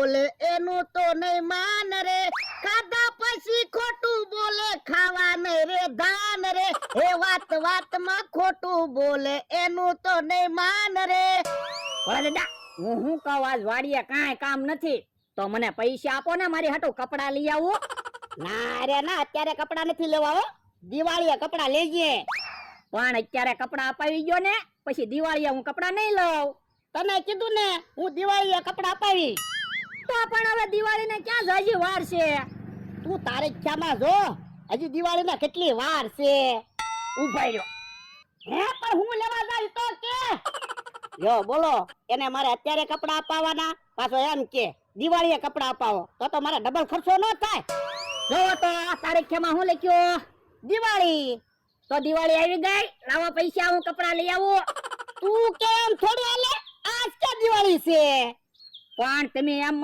બોલે એનું તો નહીં માન રે, ખાધા પછી ખોટું બોલે ખાવા નહીં રે ધાન રે, એ વાત વાતમાં ખોટું બોલે એનું તો નહીં માન રે. ઓલા દાદા હું કહું આજ વાડીએ કાંઈ કામ નથી તો મને પૈસા આપો ને મારી હાટુ કપડા લઈ આવું. ના રે ના, અત્યારે કપડા નથી લેવા હો, દિવાળીએ કપડા લેજે. પણ અત્યારે કપડા અપાવી ગયો ને પછી દિવાળીએ હું કપડા નહીં લઉં. તને કીધું ને હું દિવાળીએ કપડા અપાવી. તો પણ હવે દિવાળીને ક્યાં જાજી વાર છે. તું તારીખમાં જો, હજી દિવાળીને કેટલી વાર છે. ઉભા રહ્યો. હે પણ હું લેવા જાય તો કે જો બોલો, એને મારે અત્યારે કપડા અપાવવાના, પાછો એમ કે દિવાળીએ કપડા અપાવો, તો મારે ડબલ ખર્ચો ન થાય. જો તો તારીખમાં હું લખ્યું દિવાળી. તો દિવાળી આવી ગઈ, લાવો પૈસા હું કપડા લઈ આવું. તું કેમ થોડી હાલે, આજ કે દિવાળી છે. પણ તમે એમ